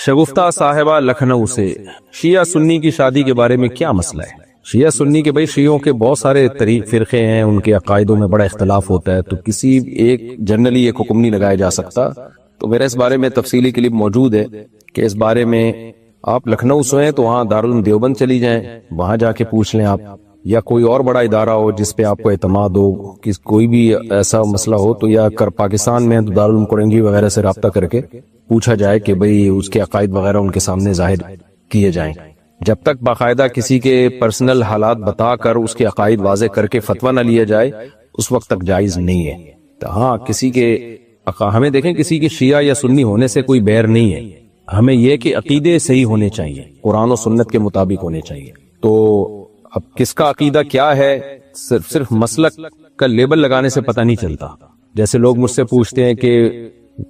شگفتہ صاحبہ لکھنؤ سے، شیعہ سنی کی شادی کے بارے میں کیا مسئلہ ہے؟ شیعہ سنی کے بھائی شیعوں کے بہت سارے فرقے ہیں، ان کے عقائدوں میں بڑا اختلاف ہوتا ہے، تو کسی ایک جنرلی ایک حکم نہیں لگایا جا سکتا۔ تو میرا اس بارے میں تفصیلی کلپ موجود ہے کہ اس بارے میں آپ لکھنؤ سے ہیں تو وہاں دارالعلوم دیوبند چلی جائیں، وہاں جا کے پوچھ لیں آپ، یا کوئی اور بڑا ادارہ ہو جس پہ آپ کو اعتماد ہو، کہ کوئی بھی ایسا مسئلہ ہو تو یا پاکستان میں تو دارالعلوم کورنگی وغیرہ سے رابطہ کر کے پوچھا جائے کہ بھئی اس کے عقائد وغیرہ ان کے سامنے ظاہر کیے جائیں۔ جب تک باقاعدہ کسی کے پرسنل حالات بتا کر اس کے عقائد واضح کر کے فتویٰ نہ لیا جائے، اس وقت تک جائز نہیں ہے۔ تو ہاں، کسی کے ہمیں دیکھیں، کسی کے شیعہ یا سنی ہونے سے کوئی بیر نہیں ہے، ہمیں یہ کہ عقیدے صحیح ہونے چاہیے، قرآن و سنت کے مطابق ہونے چاہیے۔ تو اب کس کا عقیدہ کیا ہے صرف مسلک کا لیبل لگانے سے پتہ نہیں چلتا۔ جیسے لوگ مجھ سے پوچھتے ہیں کہ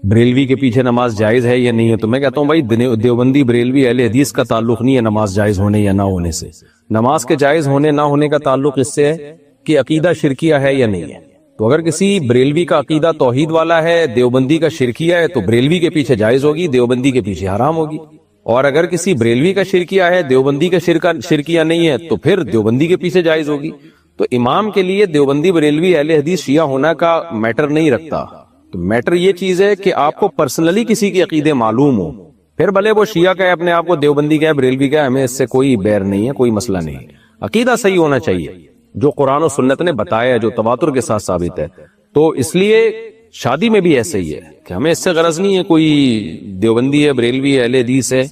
بریلوی کے پیچھے نماز جائز ہے یا نہیں ہے، تو میں کہتا ہوں بھائی دیوبندی بریلوی اہل حدیث کا تعلق نہیں ہے نماز جائز ہونے یا نہ ہونے سے۔ نماز کے جائز ہونے نہ ہونے کا تعلق اس سے ہے کہ عقیدہ شرکیہ ہے یا نہیں ہے۔ تو اگر کسی بریلوی کا عقیدہ توحید والا ہے، دیوبندی کا شرکیہ ہے، تو بریلوی کے پیچھے جائز ہوگی، دیوبندی کے پیچھے حرام ہوگی۔ اور اگر کسی بریلوی کا شرکیہ ہے، دیوبندی کا شرکیہ نہیں ہے، تو پھر دیوبندی کے پیچھے جائز ہوگی۔ تو امام کے لیے دیوبندی بریلوی اہل حدیث شیعہ ہونا کا میٹر نہیں رکھتا۔ تو میٹر یہ چیز ہے کہ آپ کو پرسنلی کسی کے عقیدے معلوم ہو، پھر بھلے وہ شیعہ کا ہے، اپنے آپ کو دیوبندی کا ہے، بریلوی کا ہے، ہمیں اس سے کوئی بیر نہیں ہے، کوئی مسئلہ نہیں ہے۔ عقیدہ صحیح ہونا چاہیے جو قرآن و سنت نے بتایا ہے، جو تواتر کے ساتھ ثابت ہے۔ تو اس لیے شادی میں بھی ایسے ہی ہے کہ ہمیں اس سے غرض نہیں ہے کوئی دیوبندی ہے، بریلوی ہے، اہل حدیث ہے،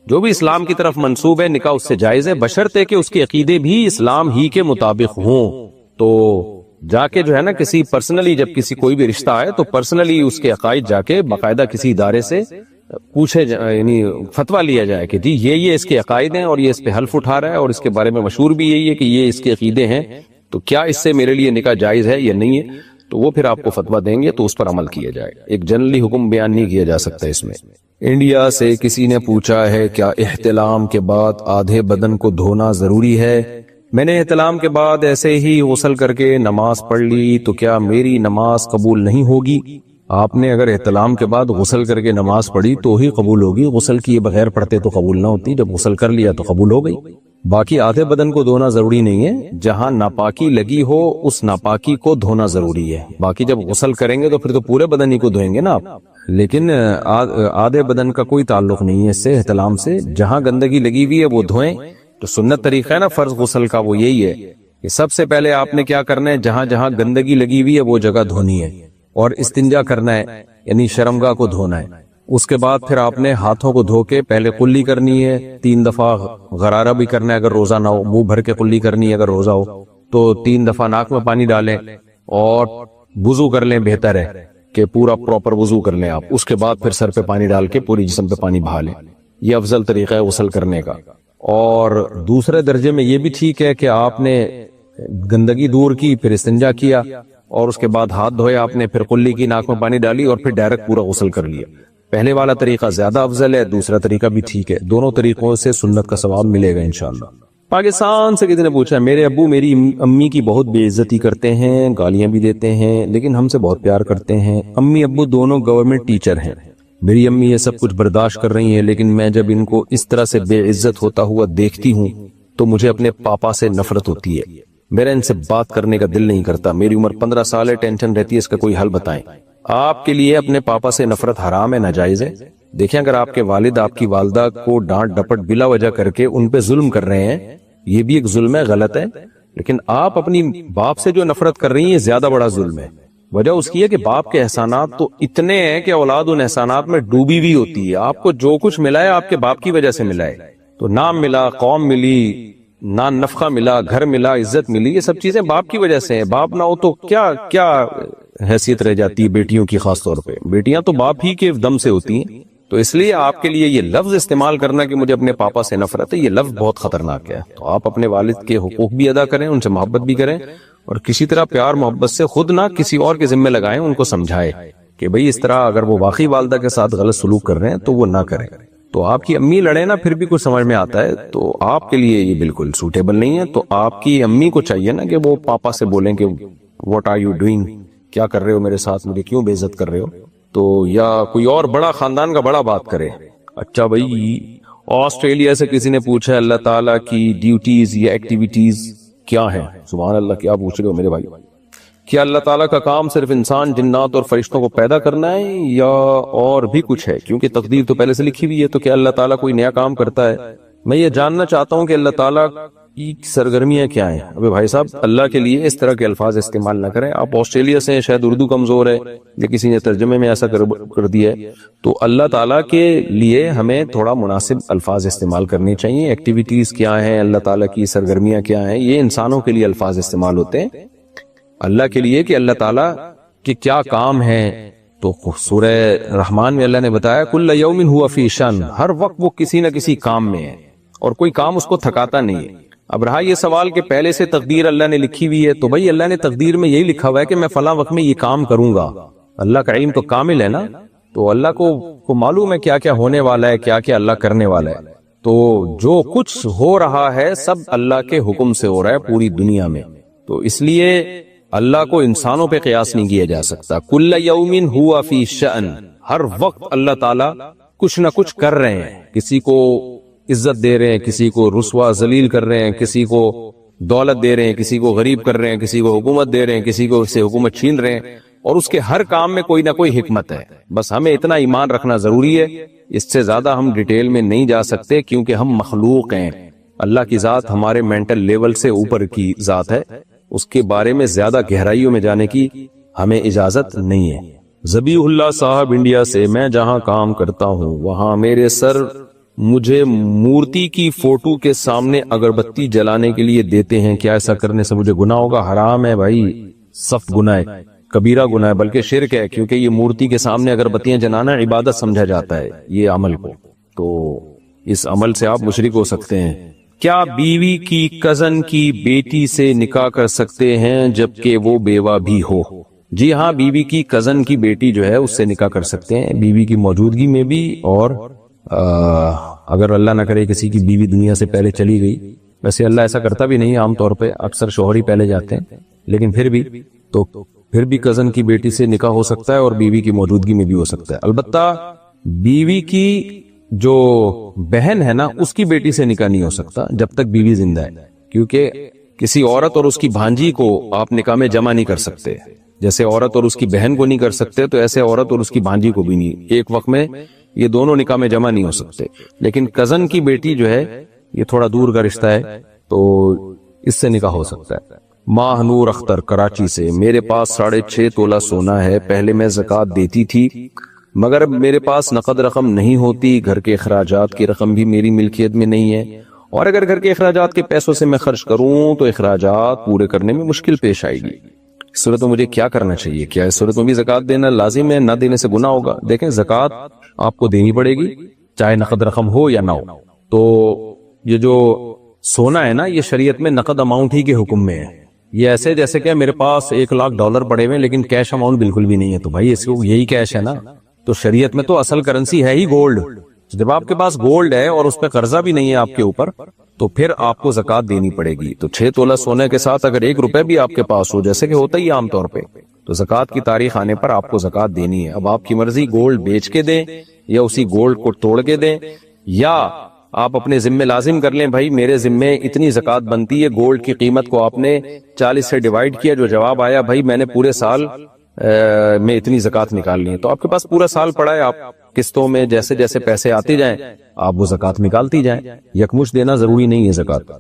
جو بھی اسلام کی طرف منسوب ہے نکاح اس سے جائز ہے، بشرطے کہ اس کے عقیدے بھی اسلام ہی کے مطابق ہوں۔ تو جا کے جو ہے نا کسی پرسنلی، جب کسی کوئی بھی رشتہ آئے تو پرسنلی اس کے عقائد جا کے باقاعدہ کسی ادارے سے پوچھے، یعنی فتویٰ لیا جائے کہ جی یہ اس کے عقائد ہیں اور یہ اس پہ حلف اٹھا رہا ہے اور اس کے بارے میں مشہور بھی یہی ہے کہ یہ اس کے عقیدے ہیں، تو کیا اس سے میرے لیے نکاح جائز ہے یا نہیں ہے؟ تو وہ پھر آپ کو فتویٰ دیں گے تو اس پر عمل کیا جائے گا۔ ایک جنرلی حکم بیان نہیں کیا جا سکتا اس میں۔ انڈیا سے کسی نے پوچھا ہے کیا احتلام کے بعد آدھے بدن کو دھونا ضروری ہے؟ میں نے احتلام کے بعد ایسے ہی غسل کر کے نماز پڑھ لی تو کیا میری نماز قبول نہیں ہوگی؟ آپ نے اگر احتلام کے بعد غسل کر کے نماز پڑھی تو ہی قبول ہوگی، غسل کیے بغیر پڑھتے تو قبول نہ ہوتی، جب غسل کر لیا تو قبول ہو گئی۔ باقی آدھے بدن کو دھونا ضروری نہیں ہے، جہاں ناپاکی لگی ہو اس ناپاکی کو دھونا ضروری ہے۔ باقی جب غسل کریں گے تو پھر تو پورے بدن ہی کو دھوئیں گے نا آپ، لیکن آدھے بدن کا کوئی تعلق نہیں ہے اس سے، احتلام سے۔ جہاں گندگی لگی ہوئی ہے وہ دھوئیں۔ تو سنت طریقہ ہے نا فرض غسل کا، وہ یہی ہے کہ سب سے پہلے آپ نے کیا کرنا ہے، جہاں جہاں گندگی لگی ہوئی ہے وہ جگہ دھونی ہے، اور استنجا کرنا ہے، یعنی شرمگاہ کو دھونا ہے۔ اس کے بعد پھر آپ نے ہاتھوں کو دھو کے پہلے قلی کرنی ہے، 3 دفعہ غرارہ بھی کرنا ہے اگر روزہ نہ ہو، منہ بھر کے قلی کرنی ہے اگر روزہ ہو تو 3 دفعہ ناک میں پانی ڈالیں اور وضو کر لیں، بہتر ہے کہ پورا پراپر وضو کر لیں آپ۔ اس کے بعد پھر سر پہ پانی ڈال کے پوری جسم پہ پانی بہا لیں، یہ افضل طریقہ ہے غسل کرنے کا۔ اور دوسرے درجے میں یہ بھی ٹھیک ہے کہ آپ نے گندگی دور کی، پھر استنجا کیا، اور اس کے بعد ہاتھ دھوئے آپ نے، پھر قلی کی، ناک میں پانی ڈالی اور پھر ڈائریکٹ پورا غسل کر لیا۔ پہلے والا طریقہ زیادہ افضل ہے، دوسرا طریقہ بھی ٹھیک ہے، دونوں طریقوں سے سنت کا ثواب ملے گا انشاءاللہ۔ پاکستان سے کسی نے پوچھا، میرے ابو میری امی کی بہت بے عزتی کرتے ہیں، گالیاں بھی دیتے ہیں، لیکن ہم سے بہت پیار کرتے ہیں۔ امی ابو دونوں گورنمنٹ ٹیچر ہیں، میری امی یہ سب کچھ برداشت کر رہی ہیں، لیکن میں جب ان کو اس طرح سے بے عزت ہوتا ہوا دیکھتی ہوں تو مجھے اپنے پاپا سے نفرت ہوتی ہے، میرا ان سے بات کرنے کا دل نہیں کرتا، میری عمر 15 سال ہے، ٹینشن رہتی ہے، اس کا کوئی حل بتائیں۔ آپ کے لیے اپنے پاپا سے نفرت حرام ہے، ناجائز ہے۔ دیکھیں اگر آپ کے والد آپ کی والدہ کو ڈانٹ ڈپٹ بلا وجہ کر کے ان پہ ظلم کر رہے ہیں، یہ بھی ایک ظلم ہے، غلط ہے، لیکن آپ اپنی باپ سے جو نفرت کر رہی ہیں یہ زیادہ بڑا ظلم ہے۔ وجہ اس کی ہے کہ باپ کے احسانات تو اتنے ہیں کہ اولاد ان احسانات میں ڈوبی بھی ہوتی ہے۔ آپ کو جو کچھ ملا ہے آپ کے باپ کی وجہ سے ملا ہے، تو نام ملا، قوم ملی، نان نفقہ ملا، گھر ملا، عزت ملی، یہ سب چیزیں باپ کی وجہ سے ہیں۔ باپ نہ ہو تو کیا حیثیت رہ جاتی ہے بیٹیوں کی، خاص طور پہ بیٹیاں تو باپ ہی کے دم سے ہوتی ہیں۔ تو اس لیے آپ کے لیے یہ لفظ استعمال کرنا کہ مجھے اپنے پاپا سے نفرت ہے، یہ لفظ بہت خطرناک ہے۔ تو آپ اپنے والد کے حقوق بھی ادا کریں، ان سے محبت بھی کریں، اور کسی طرح پیار محبت سے خود نہ کسی اور کے ذمہ لگائیں، ان کو سمجھائیں کہ بھئی اس طرح اگر وہ واقعی والدہ کے ساتھ غلط سلوک کر رہے ہیں تو وہ نہ کریں۔ تو آپ کی امی لڑے نا پھر بھی کچھ سمجھ میں آتا ہے، تو آپ کے لیے یہ بالکل سوٹیبل نہیں ہے۔ تو آپ کی امی کو چاہیے نا کہ وہ پاپا سے بولیں کہ واٹ آر یو ڈوئنگ، کیا کر رہے ہو میرے ساتھ، مجھے کیوں بے عزت کر رہے ہو؟ تو یا کوئی اور بڑا خاندان کا بڑا بات کرے، اچھا بھائی، آسٹریلیا سے کسی نے پوچھا اللہ تعالیٰ کی ڈیوٹیز یا ایکٹیویٹیز کیا ہیں؟ سبحان اللہ، کیا پوچھ رہے ہو میرے بھائی؟ کیا اللہ تعالیٰ کا کام صرف انسان، جنات اور فرشتوں کو پیدا کرنا ہے یا اور بھی کچھ ہے؟ کیونکہ تقدیر تو پہلے سے لکھی ہوئی ہے، تو کیا اللہ تعالیٰ کوئی نیا کام کرتا ہے؟ میں یہ جاننا چاہتا ہوں کہ اللہ تعالیٰ کی سرگرمیاں کیا ہیں۔ ابے بھائی صاحب، اللہ کے لیے اس طرح کے الفاظ استعمال نہ کریں۔ آپ آسٹریلیا سے ہیں، شاید اردو کمزور ہے یا کسی نے ترجمے میں ایسا کر دیا ہے، تو اللہ تعالیٰ کے لیے ہمیں تھوڑا مناسب الفاظ استعمال کرنے چاہیے۔ ایکٹیویٹیز کیا ہیں، اللہ تعالیٰ کی سرگرمیاں کیا ہیں، یہ انسانوں کے لیے الفاظ استعمال ہوتے ہیں، اللہ کے لیے کہ اللہ تعالیٰ کے کیا کام ہے۔ تو سورہ رحمان میں اللہ نے بتایا کل یوم ہوا فی شأن، ہر وقت وہ کسی نہ کسی کام میں ہے اور کوئی کام اس کو تھکاتا نہیں ہے۔ اب رہا یہ سوال کہ پہلے سے تقدیر اللہ نے لکھی ہوئی ہے، تو بھائی اللہ نے تقدیر میں یہی لکھا ہوا ہے کہ میں فلاں وقت میں یہ کام کروں گا۔ اللہ کا علم تو کامل ہے نا، تو اللہ کو معلوم ہے کیا کیا ہونے والا ہے، کیا کیا اللہ کرنے والا ہے۔ تو جو کچھ ہو رہا ہے سب اللہ کے حکم سے ہو رہا ہے پوری دنیا میں، تو اس لیے اللہ کو انسانوں پہ قیاس نہیں کیا جا سکتا۔ کل یوم ہوا فی شأن، ہر وقت اللہ تعالیٰ کچھ نہ کچھ کر رہے ہیں، کسی کو عزت دے رہے ہیں، کسی کو رسوا ذلیل کر رہے ہیں، کسی کو دولت دے رہے ہیں، کسی کو غریب کر رہے ہیں، کسی کو حکومت دے رہے ہیں، کسی کو سے حکومت چھین رہے ہیں، اور اس کے ہر کام میں کوئی نہ کوئی حکمت ہے۔ بس ہمیں اتنا ایمان رکھنا ضروری ہے، اس سے زیادہ ہم ڈیٹیل میں نہیں جا سکتے کیونکہ ہم مخلوق ہیں۔ اللہ کی ذات ہمارے مینٹل لیول سے اوپر کی ذات ہے، اس کے بارے میں زیادہ گہرائیوں میں جانے کی ہمیں اجازت نہیں ہے۔ ذبیح اللہ صاحب انڈیا سے، میں جہاں کام کرتا ہوں وہاں میرے سر مجھے مورتی کی فوٹو کے سامنے اگربتی جلانے کے لیے دیتے ہیں، کیا ایسا کرنے سے مجھے گناہ ہوگا؟ حرام ہے بھائی، سخت گناہ ہے، کبیرہ گناہ ہے، بلکہ شرک ہے، کیونکہ یہ مورتی کے سامنے اگربتیاں جلانا عبادت سمجھا جاتا ہے یہ عمل کو، تو اس عمل سے آپ مشرک ہو سکتے ہیں۔ کیا بیوی کی کزن کی بیٹی سے نکاح کر سکتے ہیں جبکہ وہ بیوہ بھی ہو؟ جی ہاں، بیوی کی کزن کی بیٹی جو ہے اس سے نکاح کر سکتے ہیں، بیوی کی موجودگی میں بھی، اور اگر اللہ نہ کرے کسی کی بیوی دنیا سے پہلے چلی گئی، ویسے اللہ ایسا کرتا بھی نہیں عام طور پہ، اکثر شوہر ہی پہلے جاتے ہیں، لیکن پھر بھی کزن کی بیٹی سے نکاح ہو سکتا ہے اور بیوی کی موجودگی میں بھی ہو سکتا ہے۔ البتہ بیوی کی جو بہن ہے نا اس کی بیٹی سے نکاح نہیں ہو سکتا جب تک بیوی زندہ ہے، کیونکہ کسی عورت اور اس کی بھانجی کو آپ نکاح میں جمع نہیں کر سکتے، جیسے عورت اور اس کی بہن کو نہیں کر سکتے تو ایسے عورت اور اس کی بھانجی کو بھی نہیں، ایک وقت میں یہ دونوں نکاح میں جمع نہیں ہو سکتے۔ لیکن کزن کی بیٹی جو ہے یہ تھوڑا دور کا رشتہ ہے تو اس سے نکاح ہو سکتا ہے۔ ماہ نور اختر کراچی سے، میرے پاس 6.5 تولہ سونا ہے، پہلے میں زکوٰۃ دیتی تھی مگر اب میرے پاس نقد رقم نہیں ہوتی، گھر کے اخراجات کی رقم بھی میری ملکیت میں نہیں ہے، اور اگر گھر کے اخراجات کے پیسوں سے میں خرچ کروں تو اخراجات پورے کرنے میں مشکل پیش آئے گی۔ اس صورت میں مجھے کیا کرنا چاہیے؟ کیا اس صورت میں بھی زکوٰۃ دینا لازم ہے؟ نہ دینے سے گناہ ہوگا؟ دیکھیں، زکوٰۃ آپ کو دینی پڑے گی چاہے نقد رقم ہو یا نہ ہو۔ تو یہ جو سونا ہے نا یہ شریعت میں نقد اماؤنٹ ہی کے حکم میں ہے، یہ ایسے جیسے کہ میرے پاس $1,00,000 پڑے ہوئے لیکن کیش اماؤنٹ بالکل بھی نہیں ہے، تو بھائی اس کو یہی کیش ہے نا، تو شریعت میں تو اصل کرنسی ہے ہی گولڈ۔ جب آپ کے پاس گولڈ ہے اور اس پہ قرضہ بھی نہیں ہے آپ کے اوپر تو پھر آپ کو زکوٰۃ دینی پڑے گی۔ تو 6 تولہ سونے کے ساتھ اگر 1 روپے بھی آپ کے پاس ہو، جیسے کہ ہوتا ہی عام طور پہ، تو زکوٰۃ کی تاریخ آنے پر آپ کو زکوٰۃ دینی ہے۔ اب آپ کی مرضی گولڈ بیچ کے دیں یا اسی گولڈ کو توڑ کے دیں، یا آپ اپنے ذمے لازم کر لیں بھائی میرے ذمے اتنی زکوٰۃ بنتی ہے، گولڈ کی قیمت کو آپ نے 40 سے ڈیوائیڈ کیا، جو جواب آیا بھائی میں نے پورے سال میں اتنی زکوٰۃ نکالنی ہے، تو آپ کے پاس پورا سال پڑا ہے، آپ قسطوں میں جیسے جیسے پیسے آتے جائیں آپ وہ زکوٰۃ نکالتی جائیں، یکمشت دینا ضروری نہیں ہے زکوٰۃ۔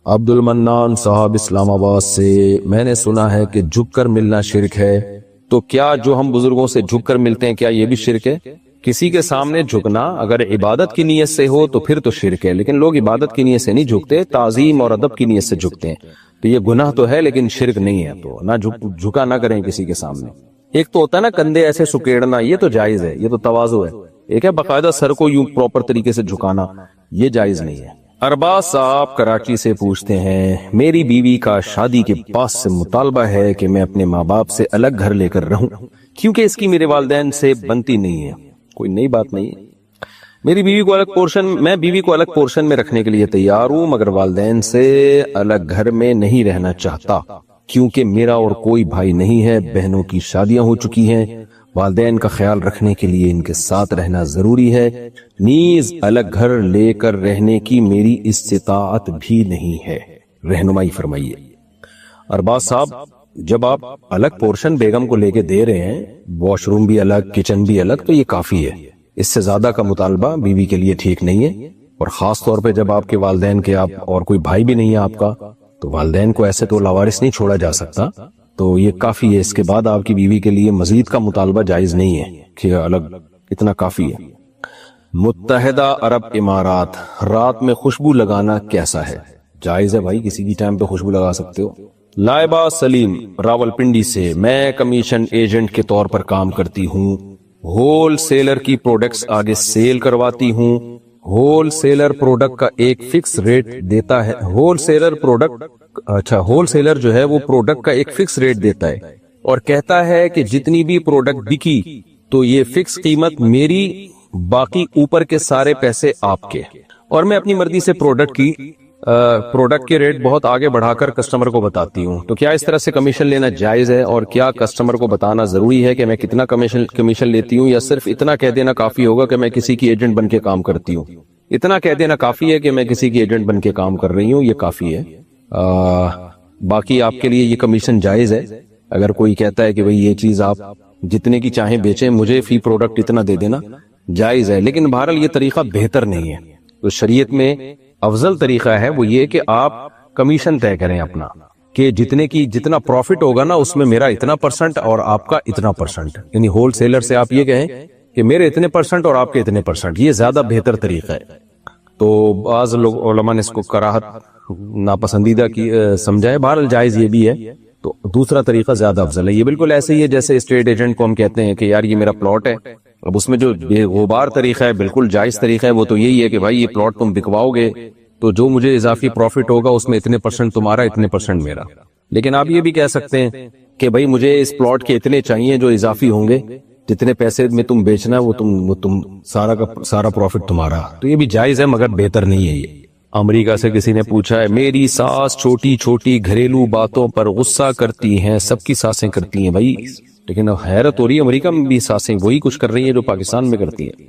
عبد المنان صاحب اسلام آباد سے، میں نے سنا ہے کہ جھک کر ملنا شرک ہے، تو کیا جو ہم بزرگوں سے جھک کر ملتے ہیں کیا یہ بھی شرک ہے؟ کسی کے سامنے جھکنا اگر عبادت کی نیت سے ہو تو پھر تو شرک ہے، لیکن لوگ عبادت کی نیت سے نہیں جھکتے، تعظیم اور ادب کی نیت سے جھکتے ہیں، تو یہ گناہ تو ہے لیکن شرک نہیں ہے، تو نہ جھکا نہ کریں کسی کے سامنے۔ ایک تو ہوتا ہے نا کندھے ایسے سکیڑنا، یہ تو جائز ہے، یہ تو تواضع ہے، ایک ہے باقاعدہ سر کو یوں پراپر طریقے سے جھکانا، یہ جائز نہیں ہے۔ ارباز صاحب کراچی سے پوچھتے ہیں، میری بیوی کا شادی کے بعد سے مطالبہ ہے کہ میں اپنے ماں باپ سے الگ گھر لے کر رہوں کیونکہ اس کی میرے والدین سے بنتی نہیں ہے۔ کوئی نئی بات نہیں ہے، میری بیوی کو الگ پورشن میں رکھنے کے لیے تیار ہوں مگر والدین سے الگ گھر میں نہیں رہنا چاہتا کیونکہ میرا اور کوئی بھائی نہیں ہے، بہنوں کی شادیاں ہو چکی ہیں، والدین کا خیال رکھنے کے لیے ان کے ساتھ رہنا ضروری ہے، نیز الگ گھر لے کر رہنے کی میری استطاعت بھی نہیں ہے، رہنمائی فرمائیے۔ ارباز صاحب، جب آپ الگ پورشن بیگم کو لے کے دے رہے ہیں، واش روم بھی الگ، کچن بھی الگ، تو یہ کافی ہے، اس سے زیادہ کا مطالبہ بیوی کے لیے ٹھیک نہیں ہے۔ اور خاص طور پہ جب آپ کے والدین کے آپ اور کوئی بھائی بھی نہیں ہے آپ کا، تو والدین کو ایسے تو لاوارث نہیں چھوڑا جا سکتا، تو یہ کافی ہے۔ اس کے بعد آپ کی بیوی کے لیے مزید کا مطالبہ جائز نہیں ہے کہ الگ، اتنا کافی ہے۔ متحدہ عرب امارات، رات میں خوشبو لگانا کیسا ہے؟ جائز ہے بھائی، کسی بھی ٹائم پہ خوشبو لگا سکتے ہو۔ لائبہ سلیم راولپنڈی سے، میں کمیشن ایجنٹ کے طور پر کام کرتی ہوں، ہول سیلر کی پروڈکٹس آگے سیل کرواتی ہوں، ہول سیلر پروڈکٹ کا ایک فکس ریٹ دیتا ہے، ہول سیلر جو ہے وہ پروڈکٹ کا ایک فکس ریٹ دیتا ہے اور کہتا ہے کہ جتنی بھی پروڈکٹ بکی تو یہ فکس قیمت میری، باقی اوپر کے سارے پیسے آپ کے، اور میں اپنی مرضی سے پروڈکٹ کے ریٹ بہت آگے بڑھا کر کسٹمر کو بتاتی ہوں۔ تو کیا اس طرح سے کمیشن لینا جائز ہے، اور کیا کسٹمر کو بتانا ضروری ہے کہ میں کتنا کمیشن لیتی ہوں، یا صرف اتنا کہہ دینا کافی ہوگا کہ میں کسی کی ایجنٹ بن کے کام کرتی ہوں؟ اتنا کہہ دینا کافی ہے کہ میں کسی کی ایجنٹ بن کے کام کر رہی ہوں، یہ کافی ہے۔ باقی آپ کے لیے یہ کمیشن جائز ہے۔ اگر کوئی کہتا ہے کہ بھئی یہ چیز آپ جتنے کی چاہیں بیچیں، مجھے فی پروڈکٹ اتنا دے دینا، جائز ہے، لیکن بہرحال یہ طریقہ بہتر نہیں ہے۔ تو شریعت میں افضل طریقہ ہے وہ یہ کہ آپ کمیشن طے کریں اپنا، کہ جتنا پروفٹ ہوگا نا اس میں میرا اتنا پرسنٹ اور آپ کا اتنا پرسنٹ، یعنی ہول سیلر سے آپ یہ کہیں کہ میرے اتنے پرسنٹ اور آپ کے اتنے پرسنٹ، یہ زیادہ بہتر طریقہ ہے۔ تو بعض لوگ علماء نے اس کو کراہت، ناپسندیدہ کی سمجھائے، بہرحال جائز یہ بھی ہے۔ تو دوسرا طریقہ زیادہ افضل ہے۔ یہ بالکل ایسے ہی ہے جیسے اسٹیٹ ایجنٹ کو ہم کہتے ہیں کہ یار یہ میرا پلاٹ ہے، اب اس میں جو بے غبار طریقہ ہے، بالکل جائز طریقہ ہے، وہ تو یہی ہے کہ بھائی یہ پلاٹ تم بکواؤ گے تو جو مجھے اضافی پروفٹ ہوگا اس میں اتنے پرسنٹ تمہارا، اتنے پرسنٹ میرا۔ لیکن آپ یہ بھی کہہ سکتے ہیں کہ بھائی مجھے اس پلاٹ کے اتنے چاہیے جو اضافی ہوں گے، جتنے پیسے میں تم بیچنا وہ تم سارا کا سارا پروفٹ تمہارا۔ تو یہ بھی جائز ہے مگر بہتر نہیں ہے یہ۔ امریکہ سے کسی نے پوچھا ہے، میری ساس چھوٹی چھوٹی گھریلو باتوں پر غصہ کرتی ہیں، سب کی ساسیں کرتی ہیں بھائی، لیکن حیرت ہو رہی ہے امریکہ میں بھی ساسیں وہی کچھ کر رہی ہیں جو پاکستان میں کرتی ہیں،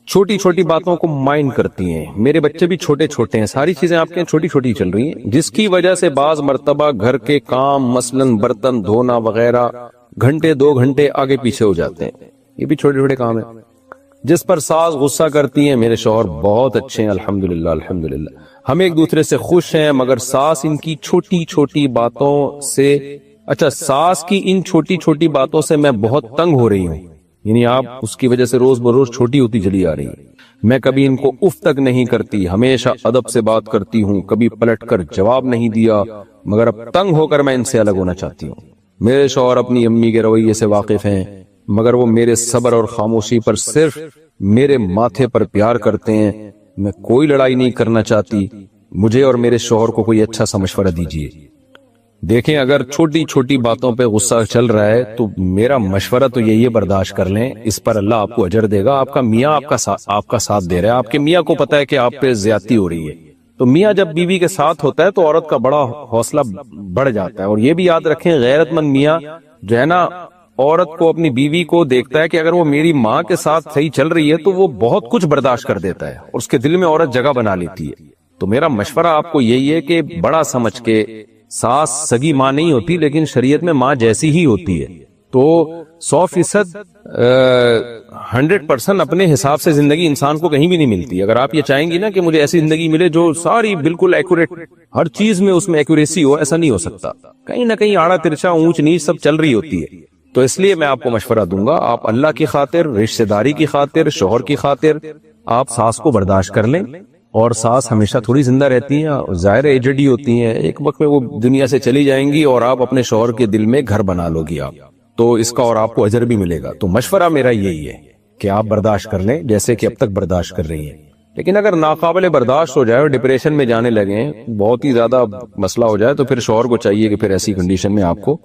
چھوٹی چھوٹی باتوں کو مائنڈ کرتی ہیں۔ میرے بچے بھی چھوٹے چھوٹے ہیں، ساری چیزیں آپ کے چھوٹی چھوٹی چل رہی ہیں، جس کی وجہ سے بعض مرتبہ گھر کے کام مثلاً برتن دھونا وغیرہ گھنٹے 2 گھنٹے آگے پیچھے ہو جاتے ہیں۔ یہ بھی چھوٹے چھوٹے کام ہیں جس پر ساس غصہ کرتی ہیں۔ میرے شوہر بہت اچھے ہیں، الحمدللہ الحمدللہ، ہم ایک دوسرے سے خوش ہیں، مگر ساس ان کی چھوٹی چھوٹی باتوں سے ساس کی ان چھوٹی چھوٹی باتوں سے میں بہت تنگ ہو رہی ہوں، یعنی آپ اس کی وجہ سے روز بروز چھوٹی ہوتی چلی آ رہی ہے۔ میں کبھی ان کو اف تک نہیں کرتی، ہمیشہ ادب سے بات کرتی ہوں، کبھی پلٹ کر جواب نہیں دیا، مگر اب تنگ ہو کر میں ان سے الگ ہونا چاہتی ہوں۔ میرے شوہر اپنی امی کے رویے سے واقف ہیں، مگر وہ میرے صبر اور خاموشی پر صرف میرے ماتھے پر پیار کرتے ہیں۔ میں کوئی لڑائی نہیں کرنا چاہتی، مجھے اور میرے شوہر کو کوئی اچھا سا مشورہ دیجیے۔ دیکھیں، اگر چھوٹی چھوٹی باتوں پہ غصہ چل رہا ہے تو میرا مشورہ تو یہی ہے، برداشت کر لیں، اس پر اللہ آپ کو اجر دے گا۔ آپ کا میاں آپ کا ساتھ دے رہا ہے، آپ کے میاں کو پتا ہے کہ آپ پہ زیادتی ہو رہی ہے، تو میاں جب بیوی کے ساتھ ہوتا ہے تو عورت کا بڑا حوصلہ بڑھ جاتا ہے۔ اور یہ بھی یاد رکھیں، غیرت مند میاں جو ہے نا، عورت کو، اپنی بیوی کو دیکھتا ہے کہ اگر وہ میری ماں کے ساتھ صحیح چل رہی ہے تو وہ بہت کچھ برداشت کر دیتا ہے، اور اس کے دل میں عورت جگہ بنا لیتی ہے۔ تو میرا مشورہ آپ کو یہی ہے کہ بڑا سمجھ کے، ساس سگی ماں نہیں ہوتی لیکن شریعت میں ماں جیسی ہی ہوتی ہے، تو 100% 100% اپنے حساب سے زندگی انسان کو کہیں بھی نہیں ملتی۔ اگر آپ یہ چاہیں گی نا کہ مجھے ایسی زندگی ملے جو ساری بالکل ایکوریٹ، ہر چیز میں اس میں ایکوریسی ہو، ایسا نہیں ہو سکتا، کہیں نہ کہیں آڑا ترچا، اونچ نیچ سب چل رہی ہوتی ہے۔ تو اس لیے میں آپ کو مشورہ دوں گا، آپ اللہ کی خاطر، رشتہ داری کی خاطر، شوہر کی خاطر آپ ساس کو برداشت کر لیں۔ اور ساس ہمیشہ تھوڑی زندہ رہتی ہیں، ظاہر ایجڈ ہی ہوتی ہیں، ایک وقت میں وہ دنیا سے چلی جائیں گی اور آپ اپنے شوہر کے دل میں گھر بنا لو گی آپ، تو اس کا اور آپ کو اجر بھی ملے گا۔ تو مشورہ میرا یہی ہے کہ آپ برداشت کر لیں جیسے کہ اب تک برداشت کر رہی ہیں۔ لیکن اگر ناقابل برداشت ہو جائے اور ڈپریشن میں جانے لگیں، بہت ہی زیادہ مسئلہ ہو جائے، تو پھر شوہر کو چاہیے کہ پھر ایسی کنڈیشن میں آپ کو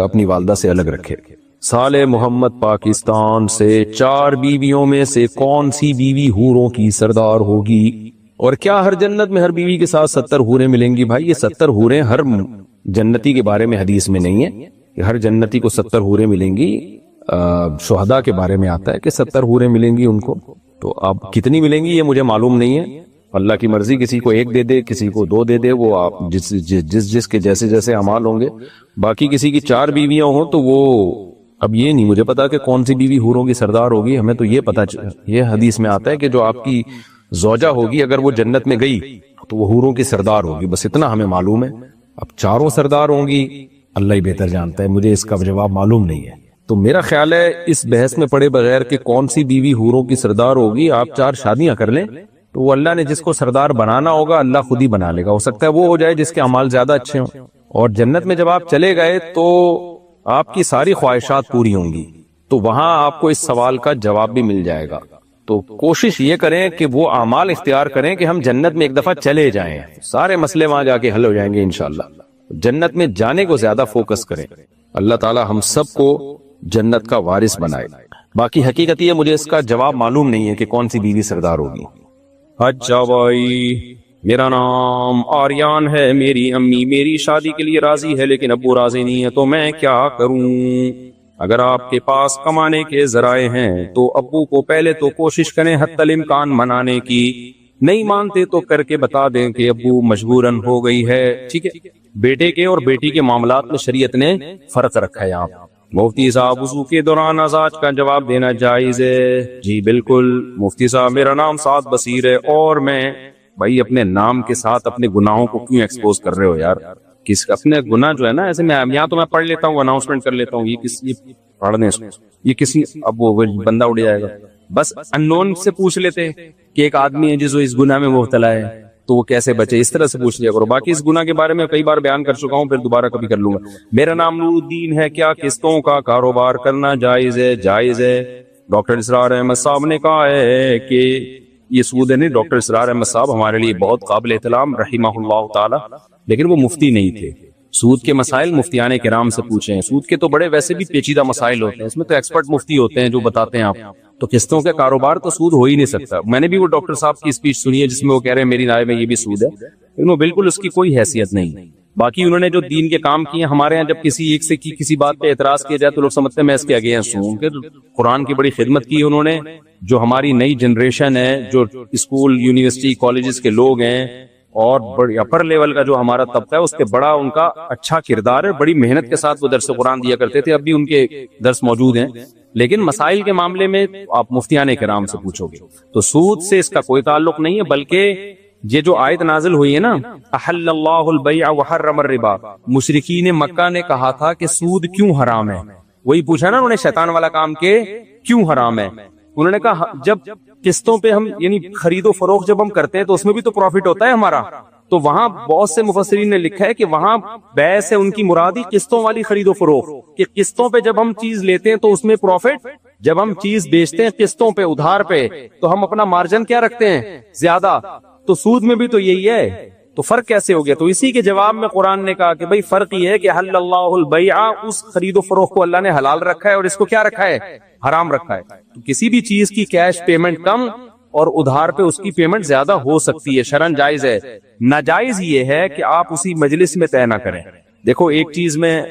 اپنی والدہ سے الگ رکھے۔ صالح محمد پاکستان سے، 4 بیویوں میں سے کون سی بیوی حوروں کی سردار ہوگی؟ اور کیا ہر جنت میں ہر بیوی کے ساتھ 70 حوریں ملیں گی؟ بھائی یہ 70 حوریں ہر جنتی کے بارے میں حدیث میں نہیں ہے کہ ہر جنتی کو 70 حوریں ملیں گی۔ شہداء کے بارے میں آتا ہے کہ 70 حوریں ملیں گی ان کو. تو اب کتنی ملیں گی یہ مجھے معلوم نہیں ہے، اللہ کی مرضی، کسی کو 1 دے دے، کسی کو 2 دے دے، وہ آپ جس کے جیسے جیسے اعمال ہوں گے. باقی کسی کی 4 بیویاں ہوں تو وہ اب یہ نہیں مجھے پتا کہ کون سی بیوی حوروں کی سردار ہوگی. ہمیں تو یہ پتا، یہ حدیث میں آتا ہے کہ جو آپ کی زوجہ ہوگی اگر وہ جنت میں گئی تو وہ حوروں کی سردار ہوگی، بس اتنا ہمیں معلوم ہے. اب 4 سردار ہوں گی اللہ ہی بہتر جانتا ہے، مجھے اس کا جواب معلوم نہیں ہے. تو میرا خیال ہے اس بحث میں پڑے بغیر کہ کون سی بیوی حوروں کی سردار ہوگی، آپ 4 شادیاں کر لیں تو وہ اللہ نے جس کو سردار بنانا ہوگا اللہ خود ہی بنا لے گا. ہو سکتا ہے وہ ہو جائے جس کے اعمال زیادہ اچھے ہوں. اور جنت میں جب آپ چلے گئے تو آپ کی ساری خواہشات پوری ہوں گی، تو وہاں آپ کو اس سوال کا جواب بھی مل جائے گا. تو کوشش یہ کریں کہ وہ اعمال اختیار کریں کہ ہم جنت میں ایک دفعہ چلے جائیں، سارے مسئلے وہاں جا کے حل ہو جائیں گے انشاءاللہ. جنت میں جانے کو زیادہ فوکس کریں. اللہ تعالی ہم سب کو جنت کا وارث بنائے. باقی حقیقت یہ مجھے اس کا جواب معلوم نہیں ہے کہ کون سی بیوی سردار ہوگی. اچھا بھائی، میرا نام آریان ہے، میری امی میری شادی کے لیے راضی ہے لیکن ابو راضی نہیں ہے، تو میں کیا کروں؟ اگر آپ کے پاس کمانے کے ذرائع ہیں تو ابو کو پہلے تو کوشش کریں حتی الامکان منانے کی. نہیں مانتے تو کر کے بتا دیں کہ ابو مجبوراً ہو گئی ہے. ٹھیک ہے، بیٹے کے اور بیٹی کے معاملات میں شریعت نے فرق رکھا ہے. آپ مفتی صاحب، وضو کے دوران ازواج کا جواب دینا جائز ہے؟ جی بالکل مفتی صاحب، میرا نام سعد بصیر ہے اور میں. بھائی اپنے نام کے ساتھ اپنے گناہوں کو کیوں ایکسپوز کر رہے ہو یار؟ اپنے گناہ جو ہے نا، ایسے میں یہاں تو میں پڑھ لیتا ہوں، اناؤنسمنٹ کر لیتا ہوں، یہ پڑھنے یہ کسی اب وہ بندہ اڑ جائے گا. بس اننون سے پوچھ لیتے کہ ایک آدمی ہے جس اس گناہ میں مبتلا ہے تو وہ کیسے بچے، اس طرح سے پوچھ لیا کرو. باقی اس گناہ کے بارے میں کئی بار بیان کر چکا ہوں، پھر دوبارہ کبھی کر لوں گا. میرا نام نور الدین ہے، کیا قسطوں کا کاروبار کرنا جائز ہے؟ جائز ہے. ڈاکٹر اسرار احمد صاحب نے کہا ہے کہ یہ سود ہے. نہیں، ڈاکٹر اسرار احمد صاحب ہمارے لیے بہت قابل احترام رحمہ اللہ تعالی، لیکن وہ مفتی نہیں تھے. سود کے مسائل مفتیان کرام سے پوچھیں. سود کے تو بڑے ویسے بھی پیچیدہ مسائل ہوتے ہیں، اس میں تو ایکسپرٹ مفتی ہوتے ہیں جو بتاتے ہیں. آپ تو قسطوں کے کاروبار تو سود ہو ہی نہیں سکتا. میں نے بھی وہ ڈاکٹر صاحب کی اسپیچ سنی ہے جس میں وہ کہہ رہے ہیں میری رائے میں یہ بھی سود ہے، لیکن وہ بالکل اس کی کوئی حیثیت نہیں. باقی انہوں نے جو دین کے کام کیے، ہمارے ہاں جب کسی ایک سے کسی بات پہ اعتراض کیا جائے تو لوگ سمجھتے ہیں میں اس کے اگینسٹ ہوں. کہ قرآن کی بڑی خدمت کی انہوں نے. جو ہماری نئی جنریشن ہے، جو اسکول یونیورسٹی کالجز کے لوگ ہیں اور بڑی اپر لیول کا جو ہمارا طبقہ ہے، اس کے بڑا ان کا اچھا کردار ہے. بڑی محنت کے ساتھ وہ درس قرآن دیا کرتے تھے، اب بھی ان کے درس موجود ہیں. لیکن مسائل کے معاملے میں آپ مفتیان کرام سے پوچھو گے. تو سود سے اس کا کوئی تعلق نہیں ہے، بلکہ یہ جو آیت نازل ہوئی ہے نا، احل اللہ البیع وحرم الربا، مشرکین مکہ نے کہا تھا کہ سود کیوں حرام ہے. وہی پوچھا نا انہوں نے شیطان والا کام کہ کیوں حرام ہے. انہوں نے کہا جب قسطوں پہ ہم یعنی خرید و فروخت جب ہم کرتے ہیں تو اس میں بھی تو پروفٹ ہوتا ہے ہمارا. تو وہاں بہت سے مفسرین نے لکھا ہے کہ وہاں بیع سے ان کی مرادی قسطوں والی خرید و فروخت، کہ قسطوں پہ جب ہم چیز لیتے ہیں تو اس میں پروفٹ، جب ہم چیز بیچتے ہیں قسطوں پہ ادھار پہ تو ہم اپنا مارجن کیا رکھتے ہیں؟ زیادہ. تو سود میں بھی تو یہی ہے. تو فرق کیسے ہو گیا؟ تو اسی کے جواب میں قرآن نے کہا کہ بھئی فرق یہ ہے کہ حل اللہ البیع، اس خرید و فروخت کو اللہ نے حلال رکھا ہے اور اس کو کیا رکھا ہے؟ حرام رکھا ہے. تو کسی بھی چیز کی کیش پیمنٹ کم اور ادھار پہ اس کی پیمنٹ زیادہ ہو سکتی ہے، شرعاً جائز ہے. ناجائز یہ ہے کہ آپ اسی مجلس میں طے نہ کریں. دیکھو ایک چیز میں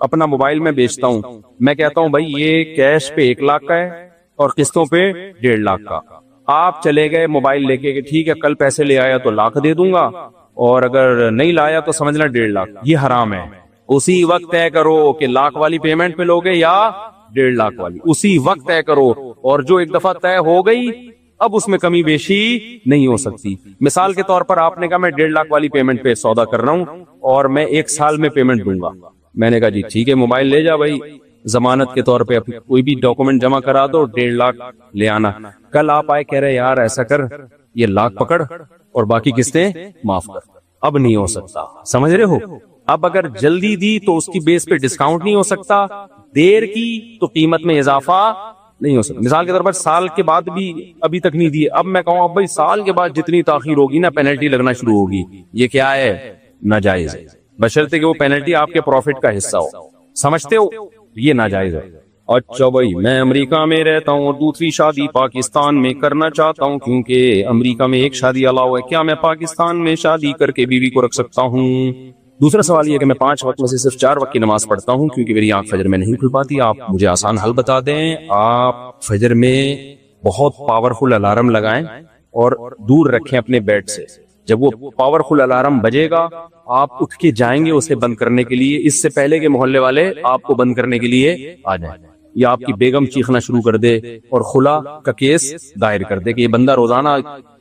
اپنا موبائل میں بیچتا ہوں، میں کہتا ہوں بھائی یہ کیش پہ 1 لاکھ کا ہے اور قسطوں پہ 1.5 لاکھ کا. آپ چلے گئے موبائل لے کے کہ ٹھیک ہے کل پیسے لے آیا تو 1 لاکھ دے دوں گا، اور اگر نہیں لایا تو سمجھنا 1.5 لاکھ. یہ حرام ہے. اسی وقت طے کرو کہ 1 لاکھ والی پیمنٹ پہ لوگے یا 1.5 لاکھ والی، اسی وقت طے کرو. اور جو ایک دفعہ طے ہو گئی اب اس میں کمی بیشی نہیں ہو سکتی. مثال کے طور پر آپ نے کہا میں 1.5 لاکھ والی پیمنٹ پہ سودا کر رہا ہوں اور میں 1 سال میں پیمنٹ دوں گا. میں نے کہا جی ٹھیک ہے، موبائل لے جا بھائی، ضمانت کے طور پہ کوئی بھی ڈاکومنٹ جمع کرا دو، 1.5 لاکھ لے آنا. کل آپ آئے کہہ رہے یار ایسا کر، یہ 1 لاکھ پکڑ اور باقی قسطیں معاف کر. اب نہیں ہو سکتا. سمجھ رہے ہو؟ اب اگر جلدی دی تو اس کی بیس پہ ڈسکاؤنٹ نہیں ہو سکتا، دیر کی تو قیمت میں اضافہ نہیں ہو سکتا. مثال کے طور پر سال کے بعد بھی ابھی تک نہیں دیے، اب میں کہوں اب بھائی سال کے بعد جتنی تاخیر ہوگی نا پینلٹی لگنا شروع ہوگی. یہ کیا ہے؟ ناجائز ہے، بشرطے کہ وہ پینلٹی آپ کے پروفٹ کا حصہ ہو. سمجھتے ہو؟ یہ ناجائز ہے. اچھا بھائی، میں امریکہ میں رہتا ہوں اور دوسری شادی پاکستان میں کرنا چاہتا ہوں کیونکہ امریکہ میں 1 شادی الاؤ ہے. کیا میں پاکستان میں شادی کر کے بیوی کو رکھ سکتا ہوں؟ دوسرا سوال یہ کہ میں 5 وقت میں سے صرف 4 وقت کی نماز پڑھتا ہوں کیونکہ میری آنکھ فجر میں نہیں کھل پاتی. آپ مجھے آسان حل بتا دیں. آپ فجر میں بہت پاورفل الارم لگائیں اور دور رکھیں اپنے بیڈ سے. جب وہ پاورفل الارم بجے گا آپ اٹھ کے جائیں گے اسے بند کرنے کے لیے, اس سے پہلے کہ محلے والے آپ کو بند کرنے کے لیے آ جائیں, یا آپ کی بیگم چیخنا شروع کر دے اور خلا کا کیس دائر کر دے کہ یہ بندہ روزانہ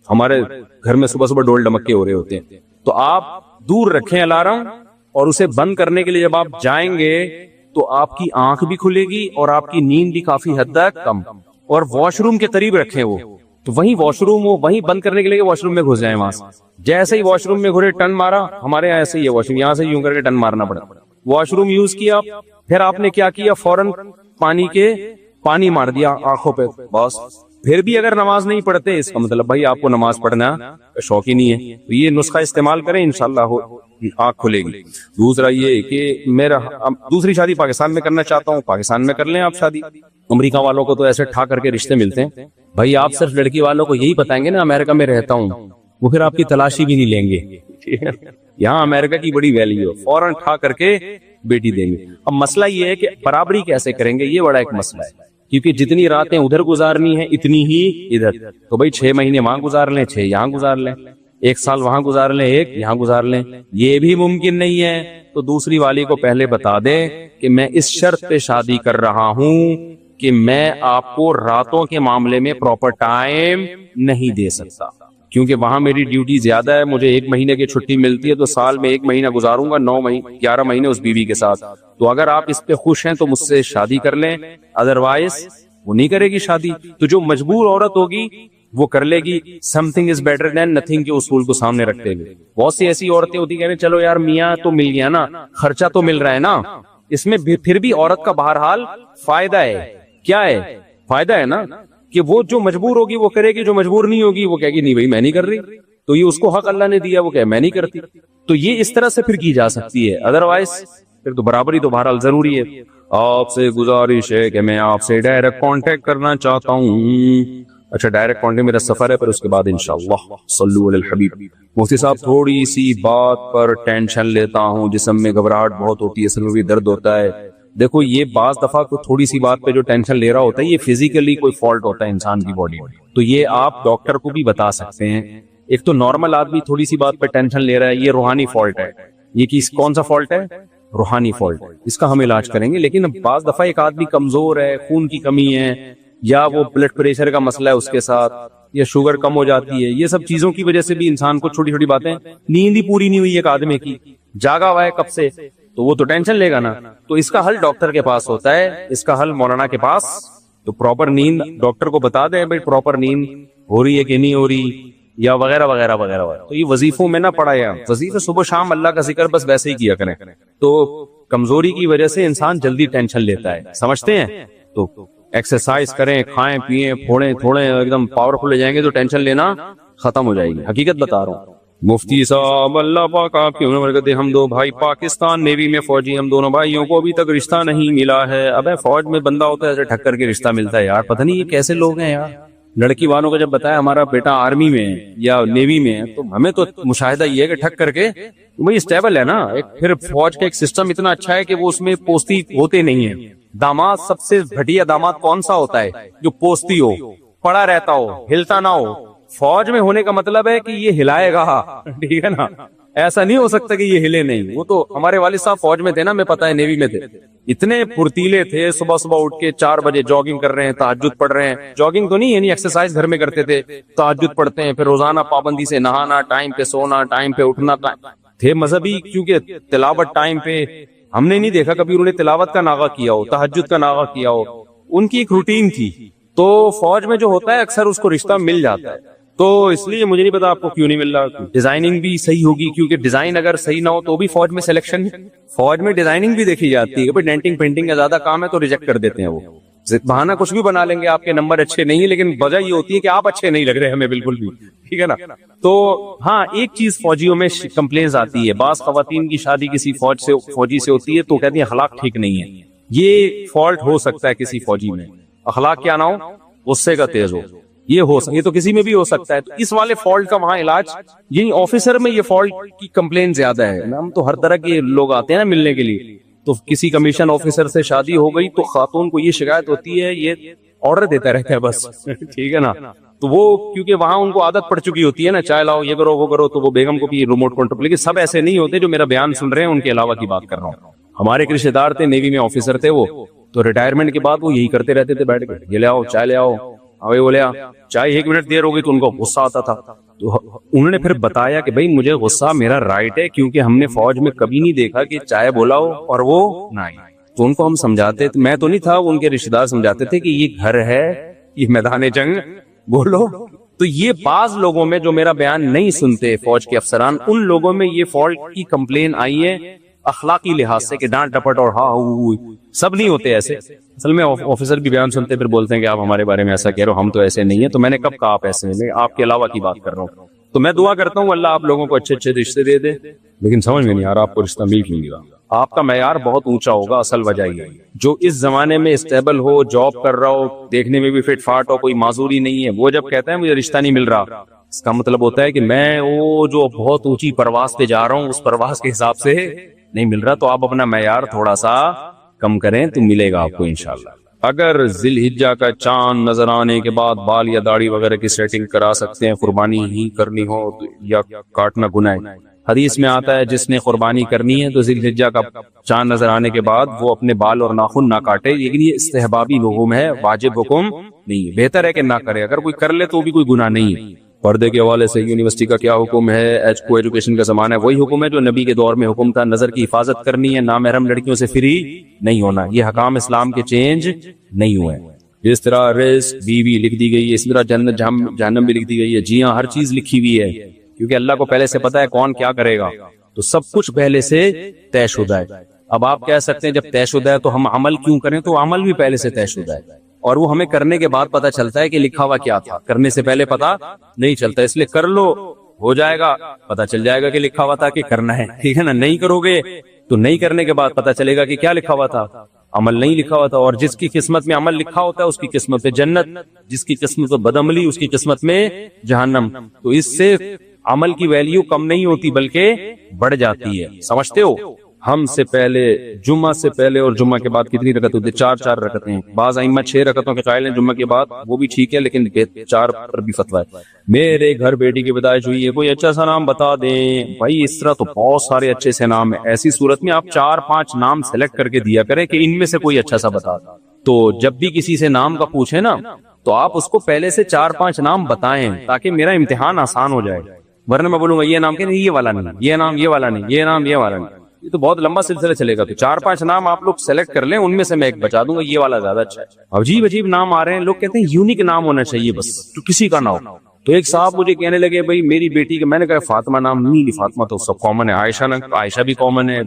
ہمارے گھر میں صبح صبح ڈول ڈمکے ہو رہے ہوتے ہیں. تو آپ دور رکھیں الارم, اور اسے بند کرنے کے لیے جب آپ جائیں گے تو آپ کی آنکھ بھی کھلے گی اور آپ کی نیند بھی کافی حد تک کم. اور واش روم کے قریب رکھیں وہ, تو وہیں واش روم ہو, وہیں بند کرنے کے لیے واش روم میں گھس جائیں. وہاں سے جیسے ہی واش روم میں گھرے ٹن مارا, ہمارے یہاں ایسے ہی ہے واش روم, یہاں سے یوں کر کے ٹن مارنا پڑا. واش روم یوز کیا, پھر آپ نے کیا کیا, فوراً پانی مار دیا آنکھوں پہ بس. پھر بھی اگر نماز نہیں پڑھتے اس کا مطلب بھائی آپ کو نماز پڑھنا شوق ہی نہیں ہے. تو یہ نسخہ استعمال کریں, انشاءاللہ آنکھ کھلے گی. دوسرا یہ کہ میرا دوسری شادی پاکستان میں کرنا چاہتا ہوں, پاکستان میں کر لیں آپ شادی. امریکہ والوں کو تو ایسے ٹھا کر کے رشتے ملتے ہیں. بھائی آپ صرف لڑکی والوں کو یہی بتائیں گے نا امریکہ میں رہتا ہوں, وہ پھر آپ کی تلاشی بھی نہیں لیں گے. یہاں امریکہ کی بڑی ویلیو, فوراً ٹھا کر کے بیٹی دیں گے. اب مسئلہ یہ ہے کہ برابری کیسے کریں گے, یہ بڑا ایک مسئلہ ہے, کیونکہ جتنی راتیں ادھر گزارنی ہیں اتنی ہی ادھر. تو بھائی 6 مہینے وہاں گزار لیں, 6 یہاں گزار لیں, 1 سال وہاں گزار لیں, 1 یہاں گزار لیں. یہ بھی ممکن نہیں ہے تو دوسری والی کو پہلے بتا دیں کہ میں اس شرط پہ شادی کر رہا ہوں کہ میں آپ کو راتوں کے معاملے میں پراپر ٹائم نہیں دے سکتا, کیونکہ وہاں میری ڈیوٹی زیادہ ہے. مجھے 1 مہینے کی چھٹی ملتی ہے تو سال میں 1 مہینہ گزاروں گا, 11 مہینے اس بیوی کے ساتھ. تو اگر آپ اس پہ خوش ہیں تو مجھ سے شادی کر لیں, ادروائز وہ نہیں کرے گی شادی. تو جو مجبور عورت ہوگی وہ کر لے گی something is better than nothing کے اصول کو سامنے رکھتے ہوئے. بہت سی ایسی عورتیں ہوتی کہنے چلو یار میاں تو مل گیا نا, خرچہ تو مل رہا ہے نا, اس میں پھر بھی عورت کا بہرحال فائدہ ہے. کیا ہے فائدہ؟ ہے نا کہ وہ جو مجبور ہوگی وہ کرے گی, جو مجبور نہیں ہوگی وہ کہے گی نہیں بھائی میں نہیں کر رہی. تو یہ اس کو حق اللہ نے دیا, وہ کہے میں نہیں کرتی. تو یہ اس طرح سے پھر کی جا سکتی ہے, ادروائز پھر تو برابری تو بہرحال ضروری ہے. آپ سے گزارش ہے کہ میں آپ سے ڈائریکٹ کانٹیکٹ کرنا چاہتا ہوں. اچھا ڈائریکٹ کانٹیکٹ میرا سفر ہے, پر اس کے بعد انشاءاللہ صلو علی الحبیب. مفتی صاحب تھوڑی سی بات پر ٹینشن لیتا ہوں, جسم میں گھبراہٹ بہت ہوتی ہے, سر میں بھی درد ہوتا ہے. دیکھو یہ بعض دفعہ کوئی تھوڑی سی بات پہ جو ٹینشن لے رہا ہوتا ہے یہ فزیکلی کوئی فالٹ ہوتا ہے انسان کی باڈی میں, تو یہ آپ ڈاکٹر کو بھی بتا سکتے ہیں. ایک تو نارمل آدمی تھوڑی سی بات پہ ٹینشن لے رہا ہے, یہ روحانی فالٹ ہے. یہ کون سا فالٹ ہے؟ روحانی فالٹ. اس کا ہم علاج کریں گے. لیکن بعض دفعہ ایک آدمی کمزور ہے, خون کی کمی ہے, یا وہ بلڈ پریشر کا مسئلہ ہے اس کے ساتھ, یا شوگر کم ہو جاتی ہے, یہ سب چیزوں کی وجہ سے بھی انسان کو چھوٹی چھوٹی باتیں, نیند ہی پوری نہیں ہوئی ایک آدمی کی, جاگا ہوا ہے کب سے, تو وہ تو ٹینشن لے گا نا. تو اس کا حل ڈاکٹر کے پاس ہوتا ہے, اس کا حل مولانا کے پاس. تو پراپر نیند ڈاکٹر کو بتا دیں بھائی پراپر نیند ہو رہی ہے کہ نہیں ہو رہی, یا وغیرہ وغیرہ وغیرہ. تو یہ وظیفوں میں نہ پڑھایا, وظیفے صبح شام اللہ کا ذکر بس ویسے ہی کیا کریں. تو کمزوری کی وجہ سے انسان جلدی ٹینشن لیتا ہے, سمجھتے ہیں؟ تو ایکسرسائز کریں, کھائیں پیئیں, پھوڑیں تھوڑیں, ایک دم پاورفل ہو جائیں گے تو ٹینشن لینا ختم ہو جائے گی. حقیقت بتا رہا ہوں. مفتی صاحب اللہ پاک آپ کی برکت, ہم 2 بھائی پاکستان نیوی میں فوجی, ہم دونوں بھائیوں کو ابھی تک رشتہ نہیں ملا ہے. ابے فوج میں بندہ ہوتا ہے ایسے ٹھک کر کے رشتہ ملتا ہے یار, پتہ نہیں یہ کیسے لوگ ہیں یار. لڑکی والوں کو جب بتایا ہمارا بیٹا آرمی میں ہے یا نیوی میں ہے, تو ہمیں تو مشاہدہ یہ ہے کہ ٹھک کر کے وہی اسٹیبل ہے نا. پھر فوج کا ایک سسٹم اتنا اچھا ہے کہ وہ اس میں پوستی ہوتے نہیں ہیں. داماد سب سے گھٹیا داماد کون سا ہوتا ہے؟ جو پوستی ہو, پڑا رہتا ہو, ہلتا نہ ہو. فوج میں ہونے کا مطلب ہے کہ یہ ہلائے گا, ٹھیک ہے نا. ایسا نہیں ہو سکتا کہ یہ ہلے نہیں. وہ تو ہمارے والد صاحب فوج میں تھے نا, میں پتا ہے نیوی میں تھے, اتنے پھرتیلے تھے. صبح صبح اٹھ کے 4 بجے جاگنگ کر رہے ہیں, تہجد پڑھ رہے ہیں. جاگنگ تو نہیں یعنی ایکسرسائز گھر میں کرتے تھے, تہجد پڑھتے ہیں, پھر روزانہ پابندی سے نہانا, ٹائم پہ سونا, ٹائم پہ اٹھنا. تھے مذہبی, کیونکہ تلاوت ٹائم پہ. ہم نے نہیں دیکھا کبھی انہوں نے تلاوت کا ناغہ کیا ہو, تہجد کا ناغہ کیا ہو. ان کی ایک روٹین تھی. تو فوج میں جو ہوتا ہے اکثر اس کو رشتہ مل جاتا ہے. تو اس لیے مجھے نہیں پتا آپ کو کیوں نہیں مل رہا. ڈیزائننگ بھی صحیح ہوگی, کیونکہ ڈیزائن اگر صحیح نہ ہو تو بھی فوج میں سلیکشن, فوج میں ڈیزائننگ بھی دیکھی جاتی ہے کہ بھائی ڈینٹنگ پینٹنگ کا زیادہ کام ہے تو ریجیکٹ کر دیتے ہیں. وہ بہانہ کچھ بھی بنا لیں گے, آپ کے نمبر اچھے نہیں, لیکن وجہ یہ ہوتی ہے کہ آپ اچھے نہیں لگ رہے ہمیں بالکل بھی, ٹھیک ہے نا. تو ہاں ایک چیز فوجیوں میں کمپلینز آتی ہے, بعض خواتین کی شادی کسی فوجی سے ہوتی ہے تو کہتی ہیں اخلاق ٹھیک نہیں ہے. یہ فالٹ ہو سکتا ہے کسی فوجی میں, اخلاق کیا نہ ہو, غصے کا تیز ہو, یہ تو کسی میں بھی ہو سکتا ہے. تو اس والے فالٹ کا وہاں علاج یعنی آفیسر میں یہ فالٹ کی کمپلین زیادہ ہے. ہم تو ہر طرح کے لوگ آتے ہیں نا ملنے کے لیے, تو کسی کمیشن آفیسر سے شادی ہو گئی تو خاتون کو یہ شکایت ہوتی ہے, یہ آرڈر دیتا رہتا ہے بس, ٹھیک ہے نا. تو وہ کیونکہ وہاں ان کو عادت پڑ چکی ہوتی ہے نا, چائے لاؤ, یہ کرو, وہ کرو, تو وہ بیگم کو بھی ریموٹ کنٹرول. لیکن سب ایسے نہیں ہوتے جو میرا بیان سن رہے ہیں, ان کے علاوہ کی بات کر رہا ہوں. ہمارے ایک رشتے دار تھے, نیوی میں آفیسر تھے وہ, تو ریٹائرمنٹ کے بعد وہ یہی کرتے رہتے تھے بیٹھ کے, یہ لے آؤ, چائے لے آؤ, وہ لے آ چائے, 1 منٹ دیر ہو گئی تو ان کو غصہ آتا تھا. تو انہوں نے پھر بتایا کہ بھائی مجھے غصہ میرا رائٹ ہے, کیونکہ ہم نے فوج میں کبھی نہیں دیکھا کہ چائے بولاؤ اور وہ نہ آئی. تو ان کو ہم سمجھاتے, میں تو نہیں تھا, ان کے رشتے دار سمجھاتے تھے کہ یہ گھر ہے, یہ میدان جنگ بولو. تو یہ بعض لوگوں میں جو میرا بیان نہیں سنتے فوج کے افسران, ان لوگوں میں یہ فالٹ کی کمپلین آئی ہے اخلاقی لحاظ سے کہ ڈانٹ ڈپٹ اور ہاں سب نہیں ہوتے ایسے. اصل میں آفیسر بھی بیان سنتے پھر بولتے ہیں کہ آپ ہمارے بارے میں ایسا کہہ رہے ہو, ہم تو ایسے نہیں ہیں. تو میں نے کب کہا آپ ایسے ہیں, آپ کے علاوہ کی بات کر رہا ہوں. تو میں دعا کرتا ہوں اللہ آپ لوگوں کو اچھے اچھے رشتے دے دے, لیکن سمجھ میں نہیں آ رہا آپ کو رشتہ مل کیوں نہیں رہا. آپ کا معیار بہت اونچا ہوگا, اصل وجہ یہ جو اس زمانے میں اسٹیبل ہو, جاب کر رہا ہو, دیکھنے میں بھی فٹ فاٹ ہو, کوئی معذوری نہیں ہے, وہ جب کہتا ہے مجھے رشتہ نہیں مل رہا, اس کا مطلب ہوتا ہے کہ میں وہ جو بہت اونچی پرواز پہ جا رہا ہوں اس پرواز کے حساب سے نہیں مل رہا. تو آپ اپنا معیار تھوڑا سا کم کریں تو ملے گا آپ کو انشاءاللہ. اگر ذی الحجہ کا چاند نظر آنے کے بعد بال یا داڑھی وغیرہ کی سیٹنگ کرا سکتے ہیں, قربانی ہی کرنی ہو یا کاٹنا گناہ ہے. حدیث میں آتا ہے جس نے قربانی کرنی ہے تو ذی الحجہ کا چاند نظر آنے کے بعد وہ اپنے بال اور ناخن نہ کاٹے. لیکن یہ استحبابی حکم ہے, واجب حکم نہیں. بہتر ہے کہ نہ کرے, اگر کوئی کر لے تو بھی کوئی گناہ نہیں ہے. پردے کے حوالے سے یونیورسٹی کا کیا حکم ہے؟ کو ایجوکیشن کا زمانہ ہے, وہی حکم ہے جو نبی کے دور میں حکم تھا. نظر کی حفاظت کرنی ہے, نامحرم لڑکیوں سے فری نہیں ہونا. یہ حکام اسلام کے چینج نہیں ہوئے. جس طرح رزق بیوی لکھ دی گئی ہے, اس طرح جنت جہنم بھی لکھ دی گئی ہے. جی ہاں, ہر چیز لکھی ہوئی ہے, کیونکہ اللہ کو پہلے سے پتا ہے کون کیا کرے گا, تو سب کچھ پہلے سے طے شدہ ہے. اب آپ کہہ سکتے ہیں جب طے شدہ ہے تو ہم عمل کیوں کریں, تو عمل بھی پہلے سے طے شدہ ہے, اور وہ ہمیں کرنے کے بعد پتا چلتا ہے کہ لکھا ہوا کیا تھا, کرنے سے پہلے پتا نہیں چلتا. اس لیے کر لو, ہو جائے گا, پتا چل جائے گا کہ لکھا ہوا تھا کہ کرنا ہے, ٹھیک ہے نا. نہیں کرو گے تو نہیں کرنے کے بعد پتا چلے گا کہ کیا لکھا ہوا تھا, عمل نہیں لکھا ہوا تھا. اور جس کی قسمت میں عمل لکھا ہوتا ہے اس کی قسمت میں جنت, جس کی قسمت میں بدعملی اس کی قسمت میں جہنم. تو اس سے عمل کی ویلیو کم نہیں ہوتی بلکہ بڑھ جاتی ہے. سمجھتے ہو؟ ہم سے پہلے جمعہ سے پہلے اور جمعہ کے بعد کتنی رکعت ہوتی ہے؟ 4 رکعتیں. بعض ائمہ 6 رکعتوں کے قائل ہیں جمعہ کے بعد, وہ بھی ٹھیک ہے, لیکن 4 پر بھی فتویٰ ہے. میرے گھر بیٹی کی پیدائش ہوئی ہے, کوئی اچھا سا نام بتا دیں. بھائی اس طرح تو بہت سارے اچھے سے نام ہیں. ایسی صورت میں آپ 4-5 نام سلیکٹ کر کے دیا کریں کہ ان میں سے کوئی اچھا سا بتا دیں. تو جب بھی کسی سے نام کا پوچھیں نا, تو آپ اس کو پہلے سے 4-5 نام بتائیں تاکہ میرا امتحان آسان ہو جائے. ورنہ میں بولوں گا یہ نام کہ نہیں, یہ والا نہیں, یہ نام یہ والا نہیں, یہ نام یہ والا نہیں, یہ تو بہت لمبا سلسلہ چلے گا. تو 4-5 نام آپ لوگ سلیکٹ کر لیں, ان میں سے میں ایک بچا دوں گا, یہ والا زیادہ اچھا ہے. عجیب عجیب نام آ رہے ہیں, لوگ کہتے ہیں یونیک نام ہونا چاہیے بس, تو کسی کا نہ ہو. تو ایک صاحب مجھے کہنے لگے بھائی میری بیٹی کے, میں نے کہا فاطمہ نام نہیں, فاطمہ تو سب کامن ہے. عائشہ بھی کامن ہے.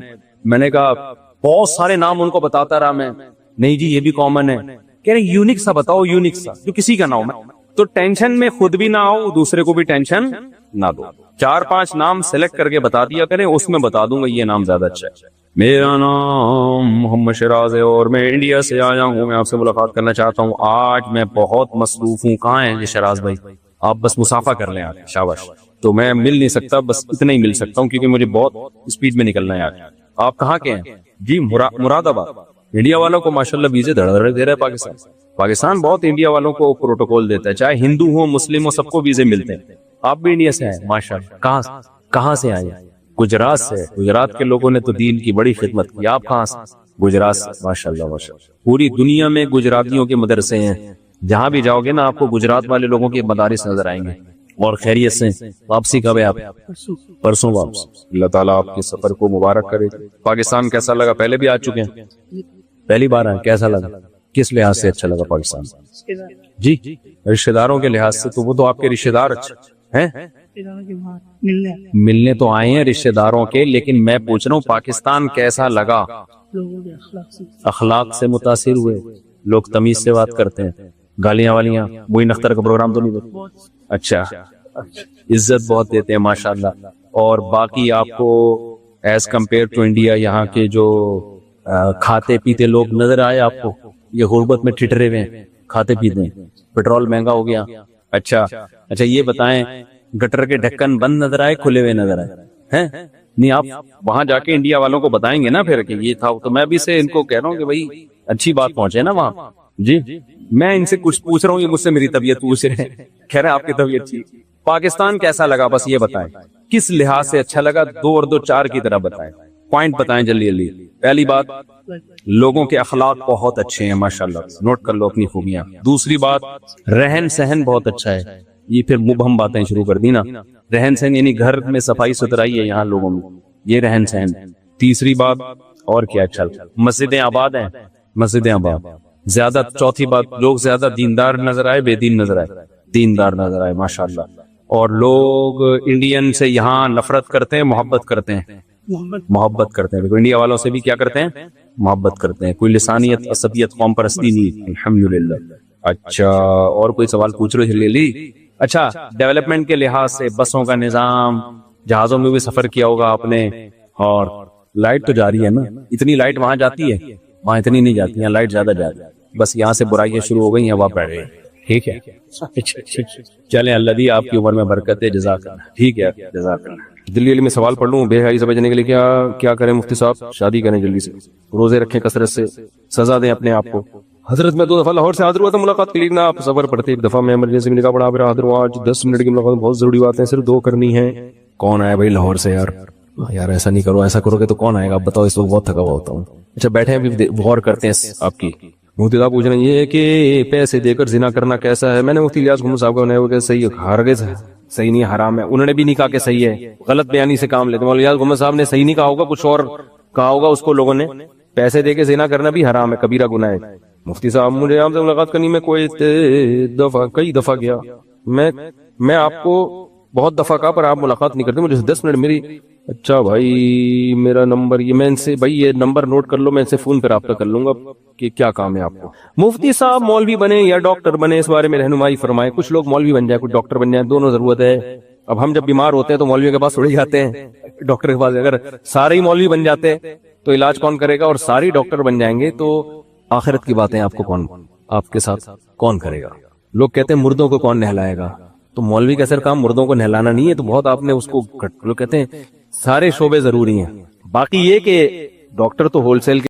میں نے کہا بہت سارے نام ان کو بتاتا رہا میں, نہیں جی یہ بھی کامن ہے. کہہ رہے یونیک سا بتاؤ, یونیک سا جو کسی کا نہ ہو. تو ٹینشن میں خود بھی نہ ہو, دوسرے کو بھی ٹینشن نہ دو. 4-5 نام سلیکٹ کر کے بتا دیا کریں, اس میں بتا دوں گا یہ نام زیادہ اچھا ہے. میرا نام محمد شراز ہے اور میں انڈیا سے آیا ہوں, میں آپ سے ملاقات کرنا چاہتا ہوں. آج میں بہت مصروف ہوں. کہاں ہیں یہ شراز بھائی؟ آپ بس مسافہ کر لیں آج, شاباش. تو میں مل نہیں سکتا, بس اتنا ہی مل سکتا ہوں کیونکہ مجھے بہت اسپیڈ میں نکلنا ہے آج. آپ کہاں کے ہیں؟ جی مراد آباد. انڈیا والوں کو ماشاءاللہ ویزے دھڑ دھڑ دے رہا ہے پاکستان بہت انڈیا والوں کو پروٹوکول دیتا ہے, چاہے ہندو ہو مسلم ہو, سب کو ویزے ملتے ہیں. آپ بھی انڈیا سے ہیں ماشاءاللہ. کہاں سے آئے؟ گجرات سے. گجرات کے لوگوں نے تو دین کی بڑی خدمت کی. آپ کہاں سے؟ گجرات سے. ماشاءاللہ ماشاءاللہ. پوری دنیا میں گجراتیوں کے مدرسے ہیں, جہاں بھی جاؤ گے نا آپ کو گجرات والے لوگوں کے مدارس نظر آئیں گے. اور خیریت سے واپسی کب ہے آپ؟ پرسوں واپس. اللہ تعالیٰ آپ کے سفر کو مبارک کرے. پاکستان کیسا لگا؟ پہلے بھی آ چکے ہیں, پہلی بار آئے, کیسا لگا؟ کس لحاظ سے اچھا لگا پاکستان؟ جی رشتہ داروں کے لحاظ سے, تو وہ تو آپ کے رشتہ دار اچھے ہیں, ملنے تو آئے ہیں رشتہ داروں کے, لیکن میں پوچھ رہا ہوں پاکستان کیسا لگا؟ اخلاق سے متاثر ہوئے, لوگ تمیز سے بات کرتے ہیں, گالیاں والیاں, وہی نختر کا پروگرام تو نہیں دیتے؟ اچھا, عزت بہت دیتے ہیں ماشاءاللہ. اور باقی آپ کو ایز کمپیئر ٹو انڈیا یہاں کے جو کھاتے پیتے لوگ نظر آئے آپ کو؟ یہ غربت میں ٹھٹرے ہوئے ہیں, کھاتے پیتے ہیں. پیٹرول مہنگا ہو گیا, اچھا اچھا یہ بتائیں گٹر کے ڈھکن بند نظر آئے کھلے ہوئے نظر آئے ہیں؟ نہیں آپ وہاں جا کے انڈیا والوں کو بتائیں گے نا پھر کہ یہ تھا، تو میں بھی سے ان کو کہہ رہا ہوں کہ بھائی اچھی بات پہنچے نا وہاں. جی میں ان سے کچھ پوچھ رہا ہوں، یہ مجھ سے میری طبیعت پوچھ رہے ہیں. کہہ رہے ہیں آپ کی طبیعت ٹھیک. پاکستان کیسا لگا بس یہ بتائیں، کس لحاظ سے اچھا لگا؟ 2 اور 2 4 کی طرح بتائیں، پوائنٹ بتائیں جلدی جلدی. پہلی بات لوگوں کے اخلاق بہت اچھے ہیں ماشاءاللہ، نوٹ کر لو اپنی خوبیاں. دوسری بات رہن سہن بہت اچھا ہے. یہ پھر مبہم باتیں شروع کر دی نا. رہن سہن یعنی گھر میں صفائی ستھرائی ہے یہاں لوگوں میں، یہ رہن سہن. تیسری بات اور کیا اچھا، مسجدیں آباد ہیں، مسجدیں آباد. زیادہ چوتھی بات لوگ زیادہ دیندار نظر آئے بے دین نظر آئے؟ دیندار نظر آئے ماشاءاللہ. اور لوگ انڈین سے یہاں نفرت کرتے ہیں محبت کرتے ہیں؟ محبت کرتے ہیں. انڈیا والوں سے بھی کیا کرتے ہیں؟ محبت کرتے ہیں. کوئی لسانیت عصبیت قوم پرستی نہیں الحمدللہ. اچھا اور کوئی سوال پوچھ رہے لے لی. اچھا ڈیولپمنٹ کے لحاظ سے بسوں کا نظام، جہازوں میں بھی سفر کیا ہوگا آپ نے، اور لائٹ تو جاری ہے نا؟ اتنی لائٹ وہاں جاتی ہے؟ وہاں اتنی نہیں جاتی ہیں، لائٹ زیادہ جاتی ہے. بس یہاں سے برائیاں شروع ہو گئی ہیں، ہوا پڑ رہی ہے. ٹھیک ہے چلیں اللہ دی آپ کی عمر میں برکت ہے. جزاک اللہ. ٹھیک ہے جزاک اللہ. دلی علی میں سوال پڑھ لوں، بے حیائی سے بچنے کے لیے کیا کریں مفتی صاحب؟ شادی کریں جلدی سے، روزے رکھیں کثرت سے، سزا دیں اپنے آپ کو. حضرت میں 2 دفعہ لاہور سے حاضر ہوا تھا ملاقات کے لیے نا، آپ سفر پڑتے. ایک دفعہ میں ایمرجنسی میں نکاح پڑا، پھر حاضر ہوا. آج 10 منٹ کی ملاقات بہت ضروری بات ہے، صرف 2 کرنی ہے. کون آیا بھائی لاہور سے؟ یار ایسا نہیں کرو، ایسا کرو گے تو کون آئے گا؟ آپ بتاؤ، اس وقت بہت تھکا ہوا ہوتا ہوں. اچھا بیٹھے ہیں ابھی غور کرتے ہیں آپ کی. مفتی صاحب پوچھ رہے ہیں یہ کہ پیسے دے کر زنا کرنا کیسا ہے؟ میں نے مفتی الیاس گھومر صاحب کو بنایا کہ صحیح ہے، ہرگز صحیح نہیں، حرام ہے. انہوں نے بھی نہیں کہا کہ صحیح ہے، غلط بیانی سے کام لیتے ہیں. مفتی الیاس گھومر صاحب نے صحیح نہیں کہا ہوگا، کچھ اور کہا ہوگا اس کو لوگوں نے. پیسے دے کے زنا کرنا بھی حرام ہے، کبیرہ گناہ ہے. مفتی صاحب مجھے آپ سے ملاقات کرنی میں کئی دفعہ گیا، میں آپ کو بہت دفعہ کہا پر آپ ملاقات نہیں کرتے. مجھے 10 منٹ میری. اچھا بھائی میرا نمبر یہ میں ان سے بھائی یہ نمبر نوٹ کر لو، میں ان سے فون پہ رابطہ کر لوں گا کہ کیا کام ہے آپ کو. مفتی صاحب مولوی بنے یا ڈاکٹر بنے اس بارے میں رہنمائی فرمائیں. کچھ لوگ مولوی بن جائیں، کچھ ڈاکٹر بن جائیں، دونوں ضرورت ہے. اب ہم جب بیمار ہوتے ہیں تو مولوی کے پاس اڑے جاتے ہیں، ڈاکٹر کے پاس. اگر سارے ہی مولوی بن جاتے تو علاج کون کرے گا؟ اور سارے ڈاکٹر بن جائیں گے تو آخرت کی باتیں آپ کو آپ کے ساتھ کون کرے گا؟ لوگ کہتے ہیں مردوں کو کون نہلائے گا؟ تو مولوی کا اصل کام مردوں کو نہلانا نہیں ہے، تو بہت آپ نے اس کو لوگ کہتے ہیں سارے شعبے ضروری ہیں. باقی یہ کہ ڈاکٹر تو ہول سیل